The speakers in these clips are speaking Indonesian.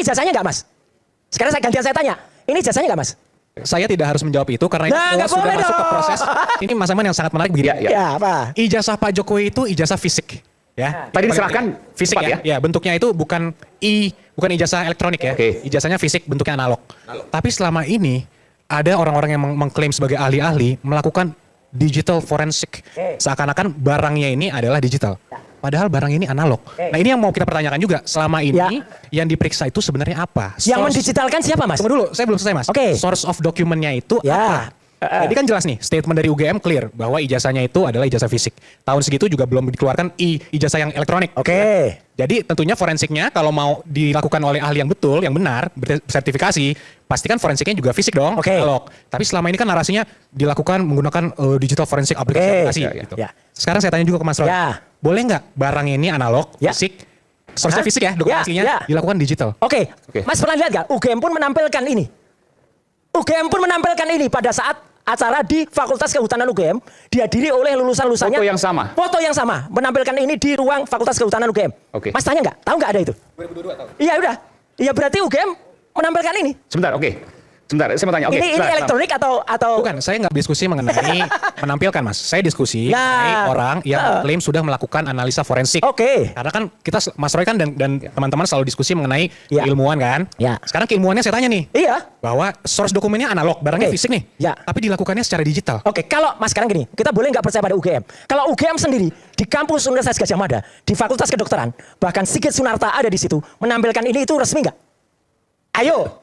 ijazahnya nggak Mas? Sekarang gantian saya tanya, ini ijazahnya nggak Mas? Saya tidak harus menjawab itu karena itu sudah masuk ke proses. Ini Mas Aiman yang sangat menarik begini. Ya, apa? Ijazah Pak Jokowi itu ijazah fisik. Ya. Tadi diserahkan fisik ya. Ya, bentuknya itu bukan ijazah elektronik ya. Ijazahnya fisik, bentuknya analog. Tapi selama ini ada orang-orang yang mengklaim sebagai ahli-ahli melakukan digital forensik. Seakan-akan barangnya ini adalah digital. Padahal barang ini analog. Nah ini yang mau kita pertanyakan juga. Selama ini yang diperiksa itu sebenarnya apa? Yang mendigitalkan siapa Mas? Tunggu dulu, saya belum selesai Mas. Source of dokumennya itu apa? Jadi kan jelas nih, statement dari UGM clear bahwa ijazahnya itu adalah ijazah fisik. Tahun segitu juga belum dikeluarkan ijazah yang elektronik. Jadi tentunya forensiknya kalau mau dilakukan oleh ahli yang betul, yang benar, bersertifikasi, pastikan forensiknya juga fisik dong, analog. Tapi selama ini kan narasinya dilakukan menggunakan digital forensik aplikasi. Gitu. Sekarang saya tanya juga ke Mas Roy, boleh nggak barang ini analog, fisik, source-nya fisik ya, dokumen aslinya dilakukan digital? Mas pernah lihat nggak? UGM pun menampilkan ini. UGM pun menampilkan ini pada saat acara di Fakultas Kehutanan UGM dihadiri oleh lulusan-lulusannya. Foto yang sama. Foto yang sama, menampilkan ini di ruang Fakultas Kehutanan UGM. Mas tanya nggak? Tahu nggak ada itu? 2022 tahu. Iya udah. Iya berarti UGM menampilkan ini. Sebentar, Sebentar, saya mau tanya. Ini elektronik atau? Bukan, saya nggak diskusi mengenai menampilkan Mas. Saya diskusi mengenai orang yang klaim sudah melakukan analisa forensik. Karena kan kita, Mas Roy kan dan teman-teman selalu diskusi mengenai keilmuan kan. Sekarang keilmuannya saya tanya nih. Bahwa source dokumennya analog, barangnya fisik nih. Tapi dilakukannya secara digital. Kalau Mas sekarang gini, kita boleh nggak percaya pada UGM. Kalau UGM sendiri di kampus Universitas Gadjah Mada, di Fakultas Kedokteran, bahkan Sigit Sunarta ada di situ, menampilkan ini itu resmi nggak? Ayo.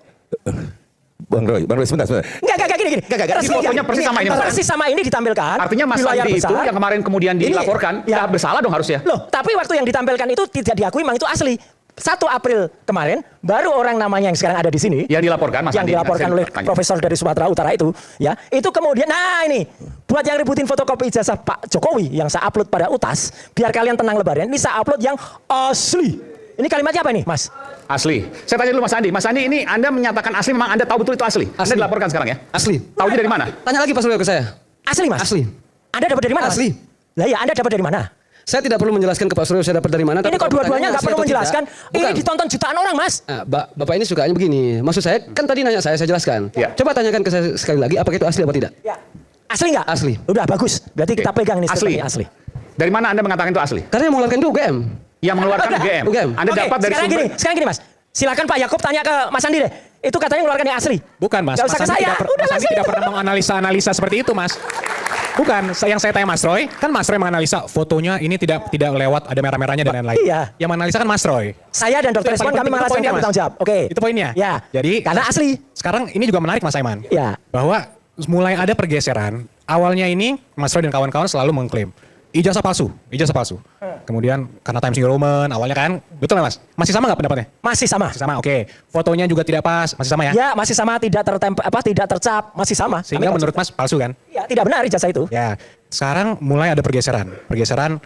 Bang Roy, sebentar. Enggak, gini. Fotonya persis sama ini. Persis sama ini ditampilkan. Artinya Mas Andi itu yang kemarin kemudian dilaporkan, ya bersalah dong harusnya. Loh, tapi waktu yang ditampilkan itu tidak diakui memang itu asli. 1 April kemarin, baru orang namanya yang sekarang ada di sini. Yang dilaporkan Mas Andi. Yang dilaporkan oleh profesor dari Sumatera Utara itu. Ya, itu kemudian, nah ini. Buat yang ributin fotokopi ijazah Pak Jokowi yang saya upload pada UTAS, biar kalian tenang lebaran, ini saya upload yang asli. Ini kalimatnya apa ini, Mas? Asli. Saya tanya dulu Mas Andi. Mas Andi ini Anda menyatakan asli, memang Anda tahu betul itu asli? Anda dilaporkan sekarang ya? Asli. Tahunya dari mana? Tanya lagi Pak Suryo ke saya. Asli Mas? Asli. Anda dapat dari mana? Asli. Lah ya, Anda dapat dari mana? Saya tidak perlu menjelaskan ke Pak Suryo saya dapat dari mana. Ini kok dua-duanya nggak perlu menjelaskan? Ini ditonton jutaan orang Mas. Nah, Bapak ini sukanya begini. Maksud saya, kan tadi nanya saya jelaskan. Coba tanyakan ke saya sekali lagi, apakah itu asli atau tidak? Asli nggak? Asli. Udah bagus. Berarti kita pegang ini asli. Dari mana Anda mengatakan itu asli? Karena yang mengeluarkan itu UGM. Yang mengeluarkan UGM. Anda dapat dari sumber. Sekarang gini Mas. Silakan Pak Yakub tanya ke Mas Andi deh. Itu katanya mengeluarkan yang asli. Bukan Mas. Mas Andi tidak pernah menganalisa seperti itu Mas. Bukan, yang saya tanya Mas Roy, kan Mas Roy menganalisa fotonya ini tidak lewat ada merah-merahnya dan lain-lain. Yang menganalisa kan Mas Roy. Saya dan Dr. Reswan kami menganalisa bertanggung jawab. Itu poinnya. Jadi karena asli. Sekarang ini juga menarik Mas Aiman. Bahwa mulai ada pergeseran. Awalnya ini Mas Roy dan kawan-kawan selalu mengklaim ijazah palsu. Kemudian karena Times New Roman awalnya kan, betul nggak Mas? Masih sama nggak pendapatnya? Masih sama. Fotonya juga tidak pas, masih sama ya? Ya, masih sama, tidak tercap, masih sama. Sehingga menurut Mas palsu kan? Ya, tidak benar ijazah itu. Ya, sekarang mulai ada pergeseran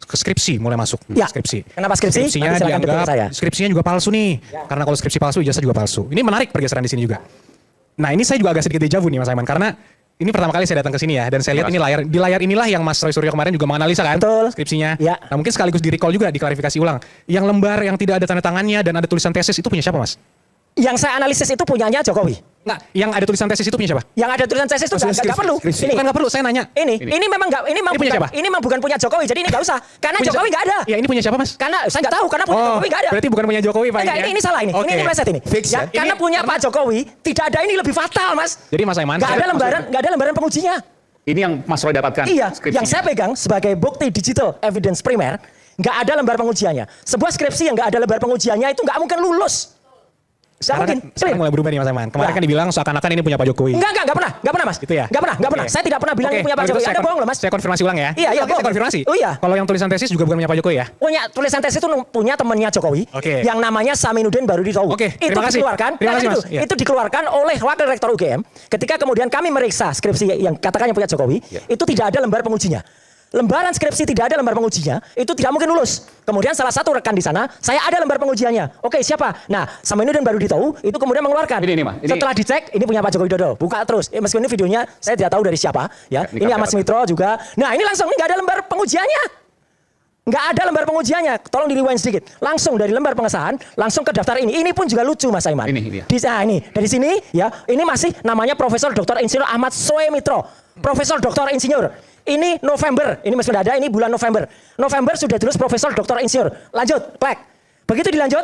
ke skripsi mulai masuk. Skripsi. Kenapa skripsi? Skripsinya dianggap skripsinya juga palsu nih. Karena kalau skripsi palsu, ijazah juga palsu. Ini menarik pergeseran di sini juga. Nah, ini saya juga agak sedikit deja vu nih Mas Aiman karena ini pertama kali saya datang ke sini ya, dan saya lihat ini di layar inilah yang Mas Roy Suryo kemarin juga menganalisa kan skripsinya. Nah mungkin sekaligus di recall juga, diklarifikasi ulang. Yang lembar yang tidak ada tanda tangannya dan ada tulisan tesis itu punya siapa Mas? Yang saya analisis itu punyanya Jokowi. Nggak, yang ada tulisan tesis itu punya siapa? Yang ada tulisan tesis itu nggak perlu. Ini bukan nggak perlu, saya nanya. Ini memang nggak, ini memang bukan punya Jokowi, jadi ini nggak usah. Karena Jokowi nggak ada. Ya ini punya siapa Mas? Karena saya nggak tahu, karena punya Jokowi nggak ada. Berarti bukan punya Jokowi Pak? Enggak, ini salah ini. Ini meleset ini. Karena punya Pak Jokowi tidak ada, ini lebih fatal Mas. Jadi Mas Aiman, nggak ada lembaran pengujinya. Ini yang Mas Roy dapatkan? Iya, yang saya pegang sebagai bukti digital evidence primer, nggak ada lembar pengujiannya. Sebuah skripsi yang nggak ada lembar pengujiannya itu nggak mungkin lulus. Sekarang mulai berubah nih Mas Aiman. Kemarin kan dibilang seakan-akan ini punya Pak Jokowi. Nggak pernah Mas. Gitu ya? Nggak pernah. Saya tidak pernah bilang ini punya Pak Jokowi. Anda bohong loh Mas. Saya konfirmasi ulang ya. Iya, saya konfirmasi. Oh iya. Kalau yang tulisan tesis juga bukan punya Pak Jokowi ya? Punya tulisan tesis itu punya temannya Jokowi. Yang namanya Saminuddin Baruditowu. Terima kasih. Itu dikeluarkan oleh Wakil Rektor UGM. Ketika kemudian kami meriksa skripsi yang katakannya punya Jokowi, itu tidak ada lembar pengujinya. Lembaran skripsi tidak ada lembar pengujinya, itu tidak mungkin lulus. Kemudian salah satu rekan di sana, saya ada lembar pengujiannya. Oke, siapa? Nah, Saminuddin Baruditowu itu kemudian mengeluarkan. Setelah dicek, ini punya Pak Joko Widodo. Buka terus. Meskipun ini videonya saya tidak tahu dari siapa. Ya, ini Mas Mitro juga. Nah, ini langsung nggak ada lembar pengujiannya. Nggak ada lembar pengujiannya. Tolong di rewind sedikit. Langsung dari lembar pengesahan, langsung ke daftar ini. Ini pun juga lucu Mas Aiman. Ini dia. Ini dari sini ya. Ini masih namanya Profesor Dr. Insinyur Ahmad Soemitro. Profesor Dr. Insinyur. Ini November. Ini masih ada. Ini bulan November. November sudah tulis Profesor Dr. Insinyur. Lanjut, klik. Begitu dilanjut,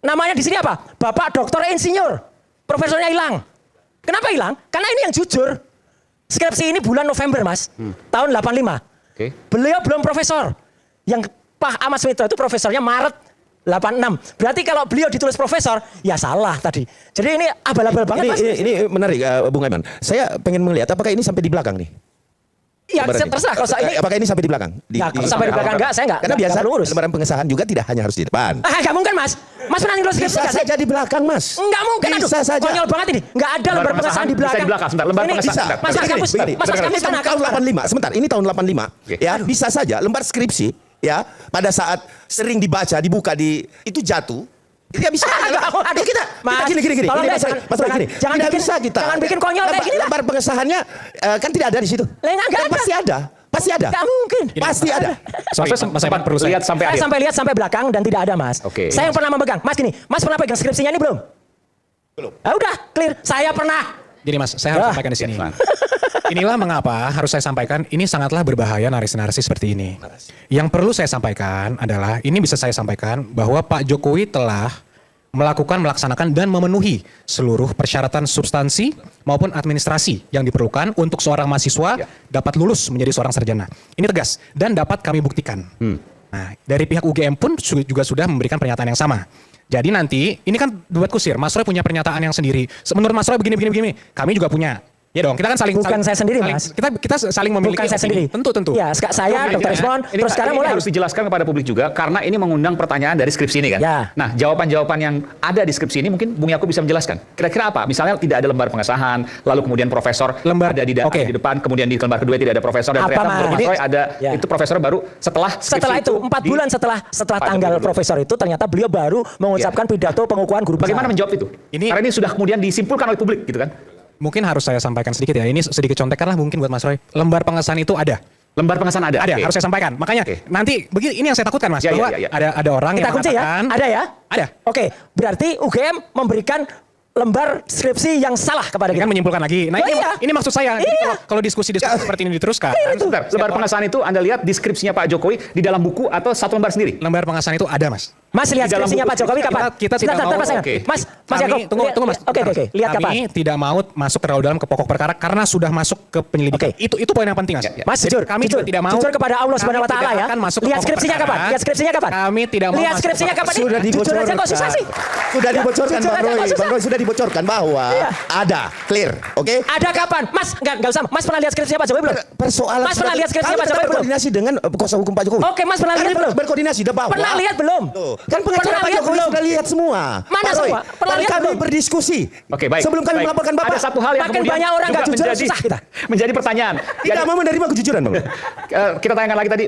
namanya di sini apa? Bapak Dr. Insinyur. Profesornya hilang. Kenapa hilang? Karena ini yang jujur. Skripsi ini bulan November, Mas. Tahun 85. Oke. Beliau belum profesor. Yang Pak Ahmad Sumitro itu profesornya Maret 86. Berarti kalau beliau ditulis profesor, ya salah tadi. Jadi ini abal-abal banget, Mas. Ini menarik, Bung Aiman. Saya pengen melihat apakah ini sampai di belakang nih. Ya, terserah kalau saya ini. Apakah ini sampai di belakang? Ya, kalau sampai di belakang enggak, saya enggak. Karena biasa perlu urus. lembaran pengesahan juga tidak hanya harus di depan. Enggak mungkin, Mas. Mas pernah nulis skripsi Bisa enggak sih? saja di belakang, Mas. Enggak mungkin. Bisa saja. Konyol banget ini. Enggak ada lembar pengesahan di belakang. Bisa di belakang, sebentar. Lembar Ini pengesahan. bisa. Mas kampus. Mas kampus Ini tahun 85. Sebentar, ini tahun 85. Ya, bisa saja lembar skripsi ya pada saat sering dibuka itu jatuh. Tidak bisa. Aduh, kita gini. Tolong Ini, deh, Mas Roy, jangan tidak bikin- bisa kita. jangan bikin konyol kayak gini lah. Lembar pengesahannya kan tidak ada di situ. Enggak ada. Pasti ada. Pasti ada. Enggak mungkin. Pasti ada. Sorry, Mas Aiman perlu saya. Lihat sampai Saya akhir. sampai lihat sampai belakang dan tidak ada, Mas. Oke. Saya yang pernah memegang. Mas gini, Mas pernah pegang skripsinya ini belum? Belum. Ah, udah, clear. Saya pernah. Jadi Mas, saya harus sampaikan di sini. Siap, Inilah mengapa harus saya sampaikan, ini sangatlah berbahaya narasi-narasi seperti ini. Yang perlu saya sampaikan adalah, ini bisa saya sampaikan bahwa Pak Jokowi telah melaksanakan dan memenuhi seluruh persyaratan substansi maupun administrasi yang diperlukan untuk seorang mahasiswa dapat lulus menjadi seorang sarjana. Ini tegas dan dapat kami buktikan. Nah, dari pihak UGM pun juga sudah memberikan pernyataan yang sama. Jadi nanti, ini kan debat kusir, Mas Roy punya pernyataan yang sendiri. Menurut Mas Roy begini, kami juga punya. Ya dong, kita kan Bukan saya sendiri, Mas. Kita saling memiliki Bukan saya opini. sendiri. Tentu. Ya, saya, Dr. Ismon, terus sekarang ini mulai. harus dijelaskan kepada publik juga karena ini mengundang pertanyaan dari skripsi ini kan. Ya. Nah, jawaban-jawaban yang ada di skripsi ini mungkin Bung Yakub bisa menjelaskan. Kira-kira apa? Misalnya tidak ada lembar pengesahan, lalu kemudian profesor Lembar- ada di oke. di depan, kemudian di lembar kedua tidak ada profesor dan Apa, ternyata Mas? menurut Mas Roy ada Ya. itu profesor baru setelah skripsi Setelah itu, 4 bulan setelah Pak tanggal Jokowi. profesor itu, ternyata beliau baru mengucapkan pidato pengukuhan guru besar. Bagaimana menjawab itu? Karena ini sudah kemudian disimpulkan oleh publik gitu kan. Mungkin harus saya sampaikan sedikit ya. Ini sedikit contekan lah mungkin buat Mas Roy. Lembar pengesahan itu ada. Lembar pengesahan ada. Ada, Oke. harus saya sampaikan. Makanya nanti begini, ini yang saya takutkan Mas. Ya, bahwa ya. ada orang Kita yang kunci ya? mengatakan. Ada ya? Ada. Oke, berarti UGM memberikan lembar skripsi yang salah kepada Ini kita. kan menyimpulkan lagi. Nah Oh, ini, iya. ini maksud saya. Jadi Iya. kalau diskusi seperti ini diteruskan. Sebentar, lembar pengesahan itu Anda lihat deskripsinya Pak Jokowi di dalam buku atau satu lembar sendiri? Lembar pengesahan itu ada Mas. Mas lihat Di dalam skripsinya buku Pak Jokowi kapan? Kita tidak Sebentar, mau. Mas, Oke. Mas Kami, Yakob, tunggu Mas. Oke. Lihat kapan? Kami tidak mau masuk terlalu dalam ke pokok perkara karena sudah masuk ke penyelidikan. Oke. Itu poin yang penting Mas. Mas Jadi jujur, kami juga tidak mau. jujur kepada Allah Subhanahu wa kami taala tidak ya. akan masuk ke Lihat pokok skripsinya perkara. kapan? Lihat skripsinya kapan? Kami tidak mau Lihat masuk skripsinya ke kapan? Sudah Jujur aja dibocorkan. kok susah sih. Sudah dibocorkan Jujur Bang aja Roy. kok susah. Bang Roy sudah dibocorkan bahwa Iya. ada, clear, oke? Ada kapan? Mas, enggak usah. Mas pernah lihat skripsinya Pak Jokowi belum? Persoalan Mas pernah lihat skripsinya kami Pak tetap Jokowi belum? berkoordinasi dengan kuasa hukum Pak Jokowi. Oke, Mas pernah Kami lihat belum? berkoordinasi bahwa Pernah lihat belum? Tuh, kan pengacara Pernah Pak lihat Jokowi belum? sudah lihat semua. Mana Pak Roy, semua? Pernah tadi lihat kami belum? berdiskusi. Oke, baik. Sebelum kami baik. melaporkan Bapak. Ada satu hal yang Makin kemudian banyak orang nggak juga jujur, menjadi, susah kita. menjadi pertanyaan. Tidak mau menerima kejujuran, Bang. Kita tayangkan lagi tadi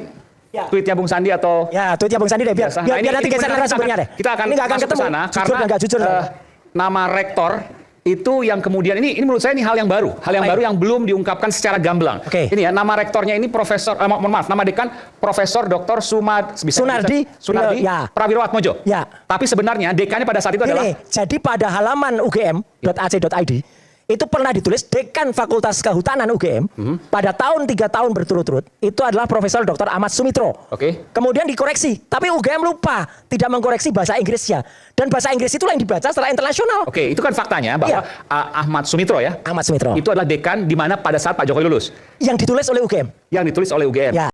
Ya. tweetnya Bung Sandi atau Ya, tweetnya Bang Sandi deh biar Nah, biar ini nanti geser benar, narasumbernya deh. Kita akan ini nggak akan masuk ke ketemu. sana Jujur karena dan nggak jujur. nama rektor itu yang kemudian ini menurut saya ini hal yang baru, baru yang belum diungkapkan secara gamblang. Oke. Ini ya nama rektornya ini Profesor mohon maaf, nama dekan Profesor Dr. Sunardi ya. Prawirawatmojo. Ya. Tapi sebenarnya dekannya pada saat itu adalah Gini, jadi pada halaman ugm.ac.id itu pernah ditulis dekan Fakultas Kehutanan UGM pada tahun 3 tahun berturut-turut itu adalah Profesor Dr. Ahmad Sumitro. Oke. Kemudian dikoreksi, tapi UGM lupa tidak mengkoreksi bahasa Inggrisnya dan bahasa Inggris itulah yang dibaca secara internasional. Oke, itu kan faktanya bahwa Ahmad Sumitro ya. Ahmad Sumitro Itu adalah dekan di mana pada saat Pak Jokowi lulus yang ditulis oleh UGM. yang ditulis oleh UGM. Ya.